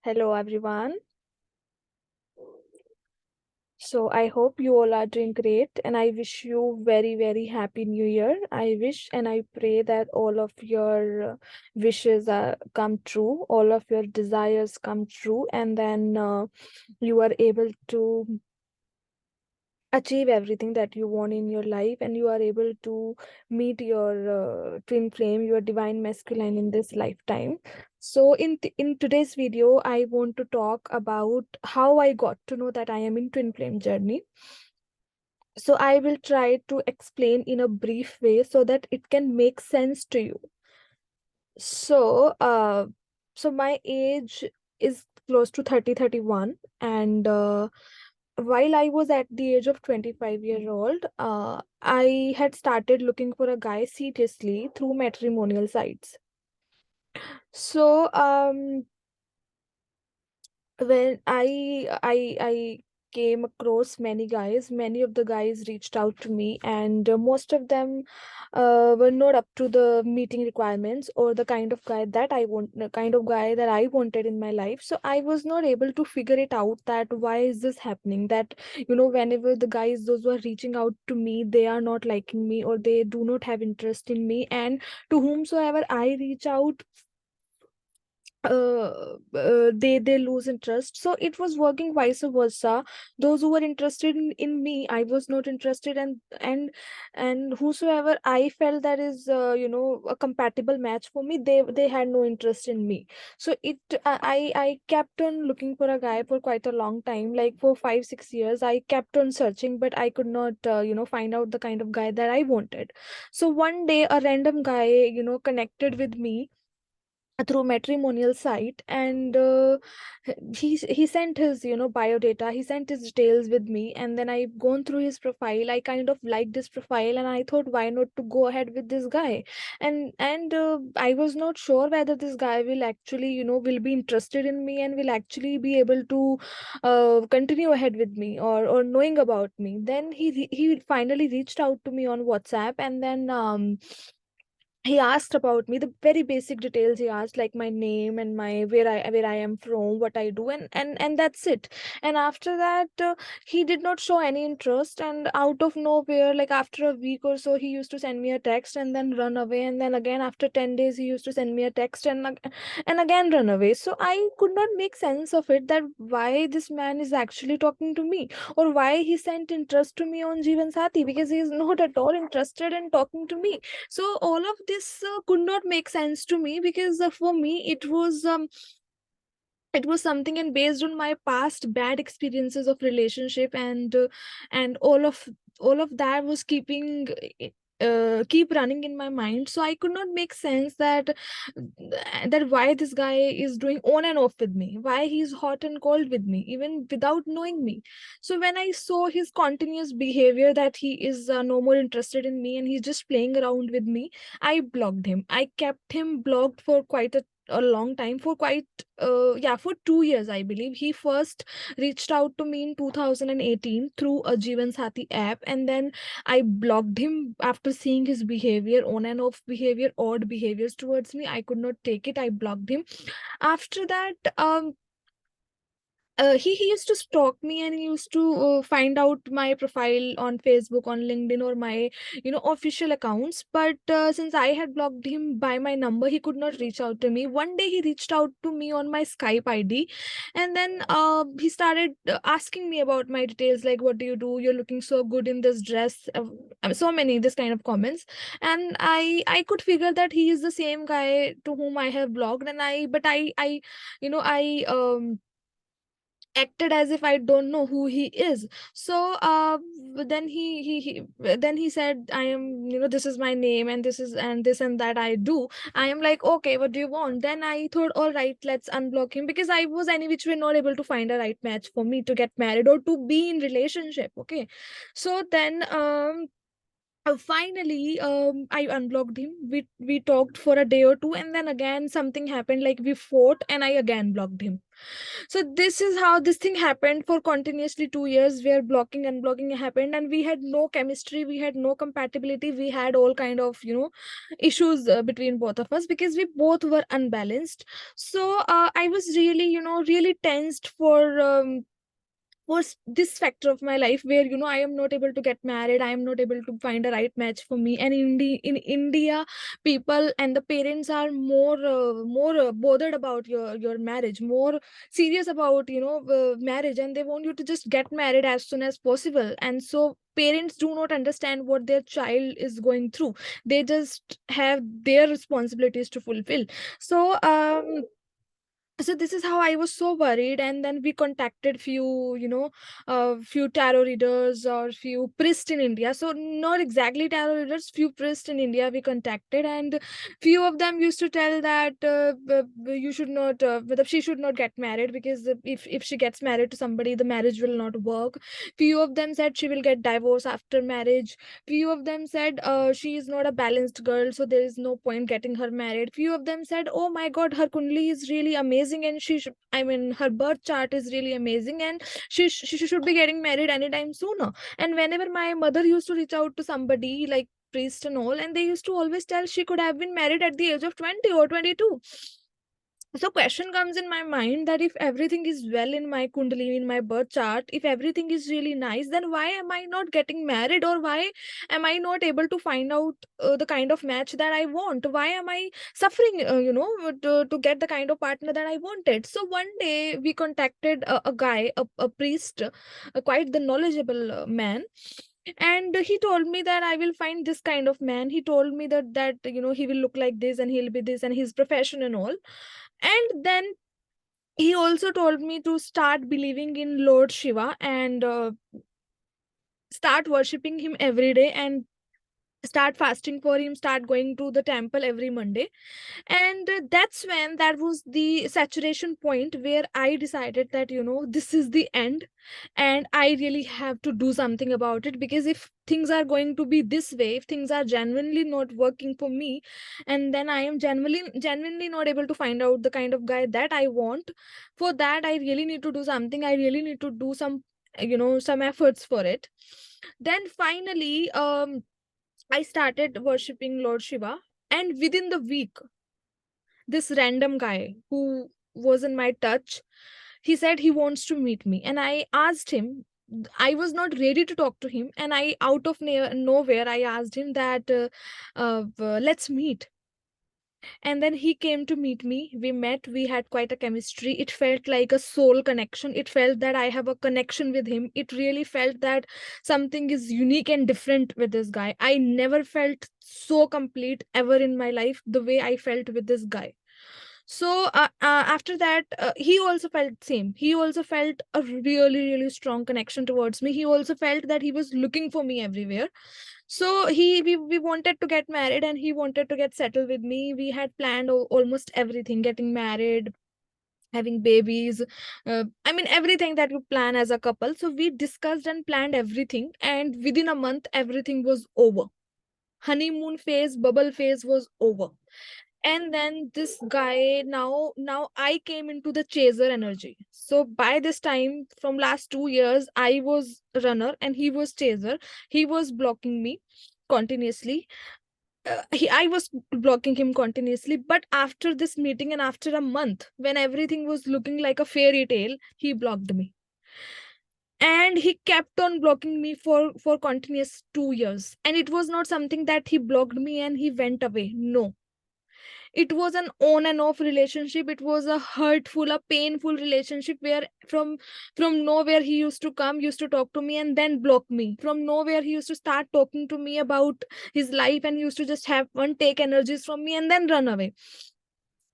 Hello, everyone. So, I hope you all are doing great, and I wish you very, very happy New Year. I wish and I pray that all of your wishes come true, all of your desires come true, and then you are able to achieve everything that you want in your life, and you are able to meet your twin flame, your divine masculine in this lifetime. So in today's video I want to talk about how I got to know that I am in twin flame journey. So I will try to explain in a brief way so that it can make sense to you. So my age is close to 31, and while I was at the age of 25-year-old, I had started looking for a guy seriously through matrimonial sites. So when I came across many guys, many of the guys reached out to me, and most of them were not up to the meeting requirements or the kind of guy that I want, the kind of guy that I wanted in my life. So I was not able to figure it out that why is this happening, that whenever the guys those who are reaching out to me, they are not liking me or they do not have interest in me, and to whomsoever I reach out, they lose interest. So it was working vice versa. Those who were interested in me, I was not interested, and whosoever I felt that is a compatible match for me, they had no interest in me. So I kept on looking for a guy for quite a long time, like for 5-6 years I kept on searching, but I could not find out the kind of guy that I wanted. So one day a random guy connected with me through matrimonial site, and he sent his bio data, he sent his details with me, and then I've gone through his profile. I kind of liked his profile, and I thought, why not to go ahead with this guy? And I was not sure whether this guy will actually will be interested in me and will actually be able to continue ahead with me or knowing about me. Then he finally reached out to me on WhatsApp, and then he asked about me, the very basic details he asked, like my name and my where I am from, what I do, and that's it. And after that he did not show any interest, and out of nowhere, like after a week or so, he used to send me a text and then run away, and then again after 10 days he used to send me a text and again run away. So I could not make sense of it, that why this man is actually talking to me, or why he sent interest to me on Jeevan Sati, because he is not at all interested in talking to me. So all of this could not make sense to me, because for me it was something, and based on my past bad experiences of relationship, and all of that was keep running in my mind. So I could not make sense that why this guy is doing on and off with me, why he's hot and cold with me even without knowing me. So when I saw his continuous behavior, that he is no more interested in me and he's just playing around with me, I blocked him. I kept him blocked for quite a long time, for quite for 2 years, I believe. He first reached out to me in 2018 through a Jeevan Sati app, and then I blocked him after seeing his behavior, on and off behavior, odd behaviors towards me. I could not take it. I blocked him. After that, he used to stalk me, and he used to find out my profile on Facebook, on LinkedIn, or my official accounts. But since I had blocked him by my number, he could not reach out to me. One day he reached out to me on my Skype ID, and then he started asking me about my details, like, what do you do, you're looking so good in this dress, so many this kind of comments. And I could figure that he is the same guy to whom I have blocked, and I I acted as if I don't know who he is. So then he said, I am, this is my name, and this is, and this and that I do. I am like, okay, what do you want? Then I thought, all right, let's unblock him, because I was any which way not able to find a right match for me to get married or to be in relationship. Okay. So then Finally, I unblocked him. We talked for a day or two, and then again something happened. Like we fought, and I again blocked him. So this is how this thing happened for continuously 2 years, where blocking and unblocking happened, and we had no chemistry, we had no compatibility, we had all kind of issues between both of us, because we both were unbalanced. So I was really really tensed for was this factor of my life, where I am not able to get married, I am not able to find a right match for me. And in India, people and the parents are more bothered about your marriage, more serious about marriage, and they want you to just get married as soon as possible. And so parents do not understand what their child is going through. They just have their responsibilities to fulfill. So this is how I was so worried. And then we contacted few tarot readers or few priests in India. So not exactly tarot readers, few priests in India we contacted. And few of them used to tell that you should not that she should not get married, because if she gets married to somebody, the marriage will not work. Few of them said she will get divorced after marriage. Few of them said she is not a balanced girl, so there is no point getting her married. Few of them said, oh my god, her kundli is really amazing, and I mean, her birth chart is really amazing, and she should be getting married anytime sooner. And whenever my mother used to reach out to somebody like priest and all, and they used to always tell she could have been married at the age of 20 or 22. So question comes in my mind that if everything is well in my kundalini, in my birth chart, if everything is really nice, then why am I not getting married, or why am I not able to find out the kind of match that I want? Why am I suffering, to get the kind of partner that I wanted? So one day we contacted a guy, a priest, quite the knowledgeable man. And he told me that I will find this kind of man. He told me that he will look like this, and he'll be this, and his profession and all. And then he also told me to start believing in Lord Shiva, and start worshipping him every day, and start fasting for him, start going to the temple every Monday. And that's when that was the saturation point, where I decided that this is the end, and I really have to do something about it. Because if things are going to be this way, if things are genuinely not working for me, and then I am genuinely not able to find out the kind of guy that I want, for that I really need to do something. I really need to do some efforts for it. Then finally, I started worshipping Lord Shiva, and within the week, this random guy who was in my touch, he said he wants to meet me. And I asked him, I was not ready to talk to him, and I, out of nowhere, I asked him that let's meet. And then he came to meet me. We met, we had quite a chemistry. It felt like a soul connection. It felt that I have a connection with him. It really felt that something is unique and different with this guy. I never felt so complete ever in my life the way I felt with this guy. So after that, he also felt same. He also felt a really really strong connection towards me. He also felt that he was looking for me everywhere. So we wanted to get married, and he wanted to get settled with me. We had planned almost everything: getting married, having babies, I mean, everything that you plan as a couple. So we discussed and planned everything, and within a month everything was over. Honeymoon phase, bubble phase was over. And then this guy, now I came into the chaser energy. So by this time, from last 2 years, I was runner and he was chaser. He was blocking me continuously. I was blocking him continuously. But after this meeting and after a month, when everything was looking like a fairy tale, he blocked me. And he kept on blocking me for continuous 2 years. And it was not something that he blocked me and he went away. No, it was an on and off relationship. It was a hurtful, a painful relationship, where from nowhere he used to come, used to talk to me, and then block me. From nowhere he used to start talking to me about his life, and used to just have one take energies from me and then run away.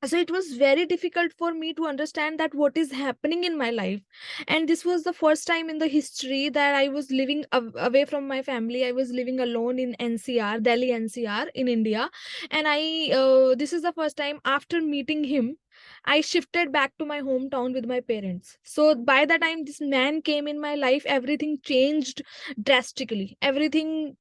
So it was very difficult for me to understand that what is happening in my life. And this was the first time in the history that I was living away from my family. I was living alone in NCR, Delhi NCR in India. And I this is the first time after meeting him I shifted back to my hometown with my parents. So by the time this man came in my life, everything changed drastically. Everything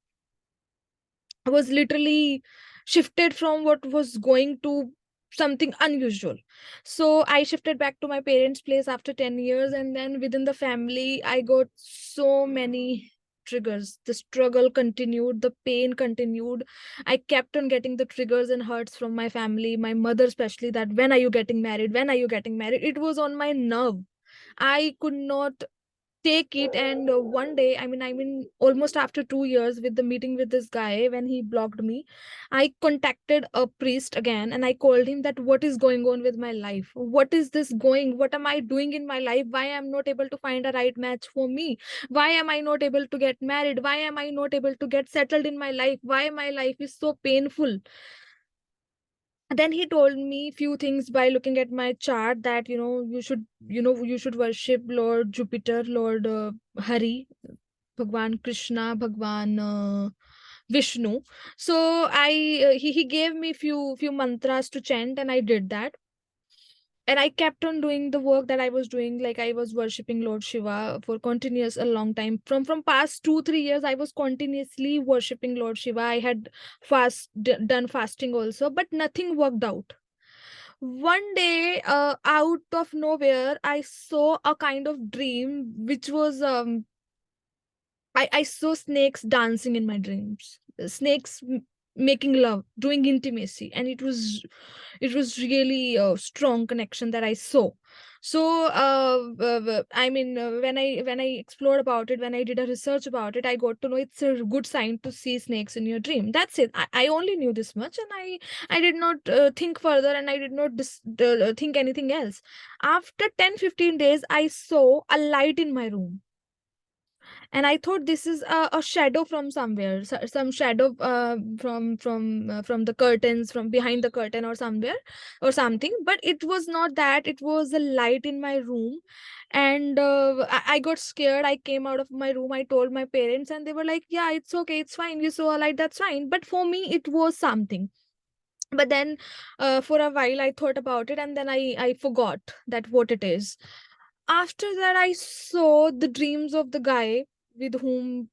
was literally shifted from what was going to something unusual. So I shifted back to my parents' place after 10 years, and then within the family, I got so many triggers. The struggle continued, the pain continued. I kept on getting the triggers and hurts from my family, my mother especially, that when are you getting married? When are you getting married? It was on my nerve. I could not take it. And one day, I mean almost after 2 years with the meeting with this guy, when he blocked me, I contacted a priest again, and I called him that what is going on with my life, what is this going, what am I doing in my life, why I'm not able to find a right match for me, why am I not able to get married, why am I not able to get settled in my life, why my life is so painful. Then he told me few things by looking at my chart, that you should worship Lord Jupiter, Lord Hari, Bhagwan Krishna, Bhagwan Vishnu. So he gave me few mantras to chant, and I did that. And I kept on doing the work that I was doing, like I was worshipping Lord Shiva for continuous a long time. From past 2 3 years, I was continuously worshipping Lord Shiva. I had done fasting also, but nothing worked out. One day, out of nowhere, I saw a kind of dream, which was I saw snakes dancing in my dreams. Snakes making love, doing intimacy, and it was really a strong connection that I saw. So when I explored about it, when I did a research about it, I got to know it's a good sign to see snakes in your dream. That's it. I only knew this much, and I did not think further, and I did not think anything else. After 10 15 days, I saw a light in my room, and I thought this is a shadow from somewhere, some shadow from the curtains, from behind the curtain or somewhere or something. But it was not that, it was a light in my room. And I got scared. I came out of my room, I told my parents, and they were like, yeah, it's okay, it's fine, you saw a light, that's fine. But for me it was something. But then for a while I thought about it, and then I forgot that what it is. After that, I saw the dreams of the guy with whom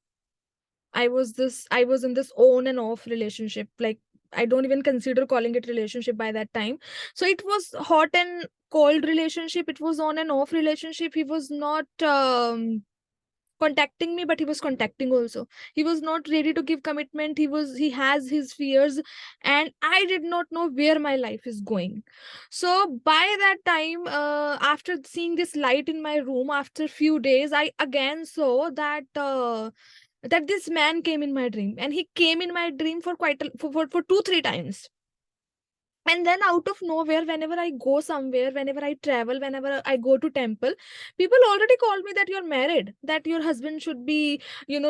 I was in this on and off relationship. Like, I don't even consider calling it relationship by that time. So it was hot and cold relationship. It was on and off relationship. He was not contacting me, but he was contacting also. He was not ready to give commitment. He has his fears, and I did not know where my life is going. So by that time, after seeing this light in my room, after few days, I again saw that this man came in my dream, and he came in my dream for for 2 3 times. And then out of nowhere, whenever I go somewhere, whenever I travel, whenever I go to temple, people already call me that you're married, that your husband should be,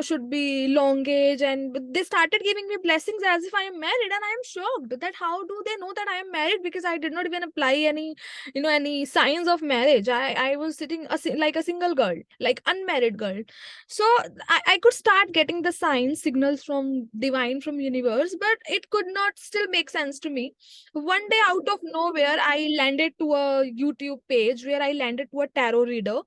should be long age. And they started giving me blessings as if I am married. And I am shocked that how do they know that I am married, because I did not even apply any signs of marriage. I was sitting like a single girl, like unmarried girl. So I could start getting the signs, signals from divine, from universe, but it could not still make sense to me. One day, out of nowhere, I landed to a YouTube page where I landed to a tarot reader,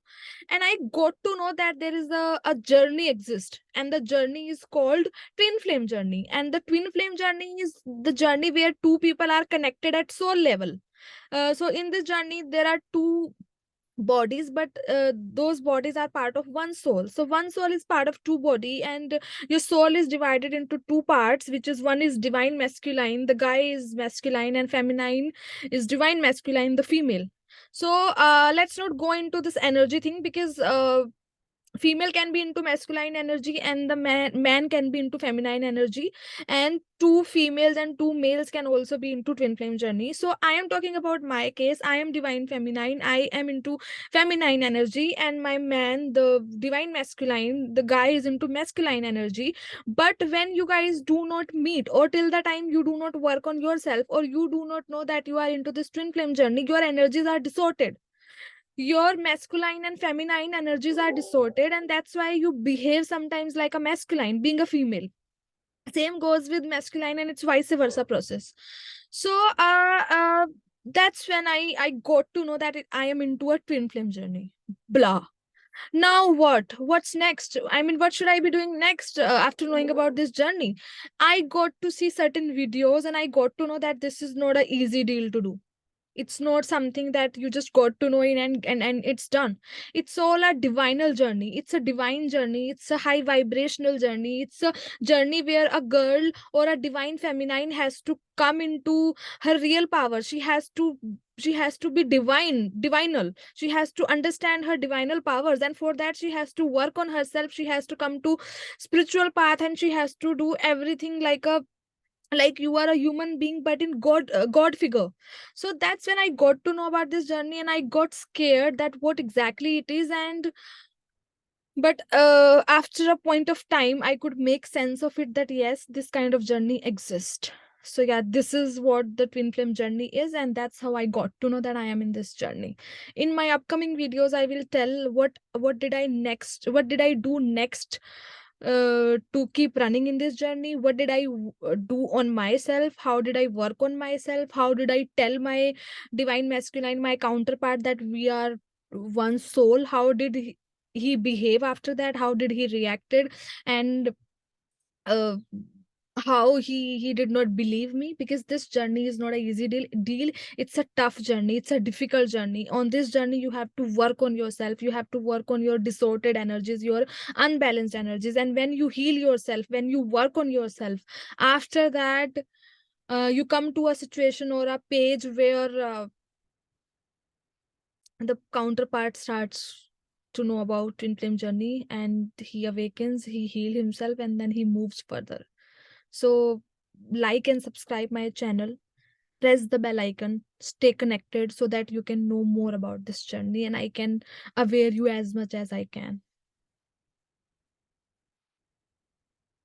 and I got to know that there is a journey exists, and the journey is called Twin Flame Journey. And the Twin Flame Journey is the journey where two people are connected at soul level. So in this journey, there are two bodies, but those bodies are part of one soul. So one soul is part of two body, and your soul is divided into two parts, which is, one is divine masculine, the guy is masculine, and feminine is divine masculine, the female. So let's not go into this energy thing, because female can be into masculine energy, and the man can be into feminine energy, and two females and two males can also be into twin flame journey. So I am talking about my case. I am divine feminine, I am into feminine energy, and my man, the divine masculine, the guy, is into masculine energy. But when you guys do not meet, or till the time you do not work on yourself, or you do not know that you are into this twin flame journey, your energies are distorted. Your masculine and feminine energies are distorted, and that's why you behave sometimes like a masculine being a female. Same goes with masculine, and it's vice versa process. So that's when I got to know that I am into a twin flame journey. Blah. Now what's next? I mean, what should I be doing next after knowing about this journey? I got to see certain videos and I got to know that this is not a easy deal to do. It's not something that you just got to know in and it's done. It's all a divinal journey. It's a divine journey. It's a high vibrational journey. It's a journey where a girl or a divine feminine has to come into her real power. She has to be divinal. She has to understand her divinal powers, and for that she has to work on herself. She has to come to spiritual path, and she has to do everything like you are a human being but in god figure. So that's when I got to know about this journey, and I got scared that what exactly it is. And but after a point of time I could make sense of it, that yes, this kind of journey exists. So yeah, this is what the twin flame journey is, and that's how I got to know that I am in this journey. In my upcoming videos I will tell what did I do next to keep running in this journey. What did I do on myself? How did I work on myself? How did I tell my divine masculine, my counterpart, that we are one soul? How did he behave after that? How did he reacted? And uh, how he did not believe me, because this journey is not a easy deal. It's a tough journey, it's a difficult journey. On this journey you have to work on yourself, you have to work on your disordered energies, your unbalanced energies. And when you heal yourself, when you work on yourself, after that you come to a situation or a page where the counterpart starts to know about twin flame journey, and he awakens, he heal himself, and then he moves further. So like and subscribe my channel, press the bell icon, stay connected so that you can know more about this journey and I can aware you as much as I can.